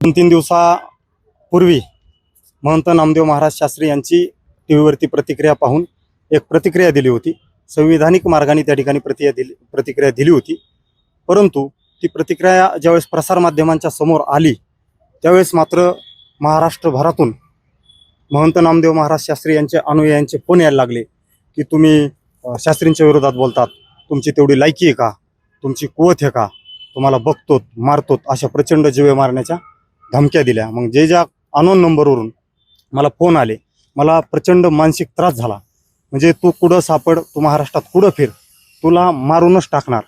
2-3 दिवसापूर्वी महंत नामदेव महाराज शास्त्री यांची टीव्हीवरती प्रतिक्रिया पाहून एक प्रतिक्रिया दिली होती. संविधानिक मार्गाने त्या ठिकाणी प्रतिक्रिया दिली होती. परंतु ती प्रतिक्रिया ज्यावेळेस प्रसारमाध्यमांच्या समोर आली त्यावेळेस मात्र महाराष्ट्रभरातून महंत नामदेव महाराज शास्त्री यांचे अनुयायांचे फोन यायला लागले की तुम्ही शास्त्रींच्या विरोधात बोलतात, तुमची तेवढी लायकी आहे का, तुमची कुवत आहे का, तुम्हाला बघतोत मारतोत, अशा प्रचंड जीवे मारण्याच्या धमक्या दिल्या. मग ज्या अनोन नंबरवरून मला फोन आले, मला प्रचंड मानसिक त्रास झाला. म्हणजे तू कुठं सापड, तू महाराष्ट्रात कुठं फिर, तुला मारूनच टाकणार,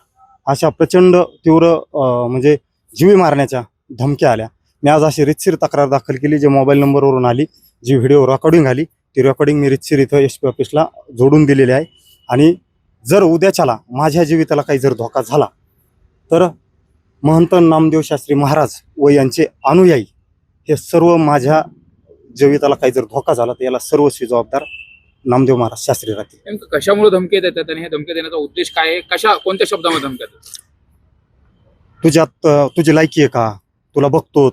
अशा प्रचंड तीव्र म्हणजे जीवे मारण्याच्या धमक्या आल्या. मी आज अशी रितसर तक्रार दाखल केली. जे मोबाईल नंबरवरून आली, जी व्हिडिओ रेकॉर्डिंग आली, ती रेकॉर्डिंग मी रितसर इथं SP ऑफिसला जोडून दिलेली आहे. आणि जर उद्याच्याला माझ्या जीविताला काही जर धोका झाला तर महंत नामदेव शास्त्री महाराज व यांचे अनुयायी हे सर्व, माझ्या जीविताला काही जर धोका झाला तर याला सर्वस्वी जबाबदार नामदेव महाराज शास्त्री राहतील. नेमकं कशामुळे धमकी देतात आणि हे धमकी देण्याचा उद्देश काय आहे? कोणत्या शब्दामध्ये धमक्या देतात? तुझ्यात तुझी लायकी आहे का, तुला बघतो,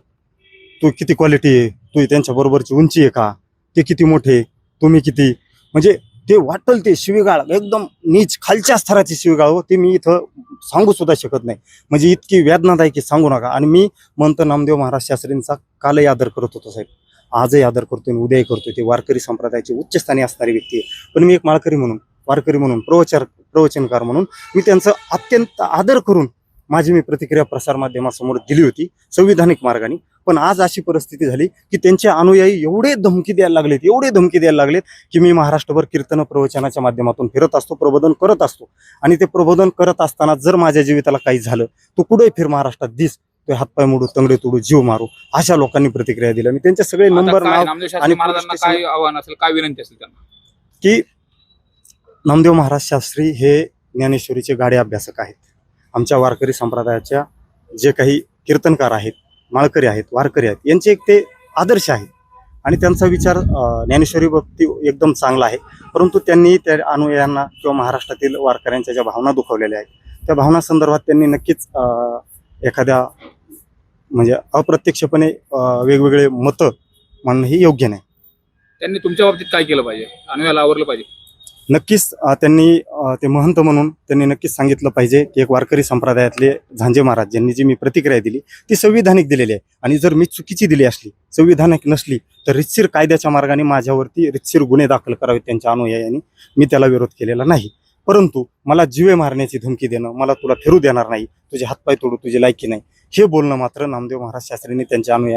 तू किती क्वालिटी आहे, तू त्यांच्या बरोबरची उंची आहे का, ते किती मोठे, तुम्ही किती, म्हणजे ते वाटल ते शिवीगाळ, एकदम नीच खालच्या स्तराची शिवीगाळ हो, ते मी इथं सांगू सुद्धा शकत नाही. म्हणजे इतकी वेदनादायक की सांगू नका. आणि मी महंत नामदेव महाराज शास्त्रींचा कालही आदर करत होतो साहेब, आजही आदर करतोय, उद्याही करतोय. ते वारकरी संप्रदायाची उच्चस्थानी असणारी व्यक्ती आहे. पण मी एक वारकरी म्हणून प्रवचनकार म्हणून मी त्यांचं अत्यंत आदर करून माझी मी प्रतिक्रिया प्रसारमाध्यमासमोर दिली होती संविधानिक मार्गाने. पण आज अशी परिस्थिती झाली की त्यांचे अनुयायी एवढे धमकी द्यायला लागलेत की मी महाराष्ट्रभर कीर्तन प्रवचनाच्या माध्यमातून फिरत असतो, प्रबोधन करत असतो. आणि ते प्रबोधन करत असताना जर माझ्या जीविताला काही झालं, तू कुठेही फिर महाराष्ट्रात दिस, तो हातपाय मोडू, तंगडे तोडू, जीव मारू, अशा लोकांनी प्रतिक्रिया दिल्या. मी त्यांचे सगळे नंबर, नाव आणि महाराजांना काय आव्हान असेल, काय विनंती असेल त्यांना? की नामदेव महाराज शास्त्री हे ज्ञानेश्वरीचे गाडे अभ्यासक आहेत. आमच्या वारकरी संप्रदायाच्या जे काही कीर्तनकार आहेत, माळकरी आहेत, वारकरी आहेत, यांचे एक ते आदर्श आहे. आणि त्यांचा विचार ज्ञानेश्वरी बाबती एकदम चांगला आहे. परंतु त्यांनी त्या अनुयायांना किंवा महाराष्ट्रातील वारकऱ्यांच्या ज्या भावना दुखवलेल्या आहेत, त्या भावना संदर्भात त्यांनी नक्कीच एखाद्या म्हणजे अप्रत्यक्षपणे वेगवेगळे मतं मांडणं हे योग्य नाही. त्यांनी तुमच्या बाबतीत काय केलं पाहिजे, अनुयायाला आवरलं पाहिजे? नक्कीच त्यांनी ते महंत म्हणून त्यांनी नक्कीच सांगितलं पाहिजे की एक वारकरी संप्रदायातले झांजे महाराज ज्यांनी जी मी प्रतिक्रिया दिली ती संविधानिक दिलेली आहे. आणि जर मी चुकीची दिली असली, संविधानिक नसली, तर रितसर कायद्याच्या मार्गाने माझ्यावरती रितसर गुन्हे दाखल करावेत त्यांच्या अनुयायांनी. मी त्याला विरोध केलेला नाही. परंतु मला जीवे मारण्याची धमकी देणं, मला तुला फिरू देणार नाही, तुझे हातपाय तोडू, तुझी लायकी नाही, हे बोलणं मात्र नामदेव महाराज शास्त्रींनी त्यांच्या अनुयायांना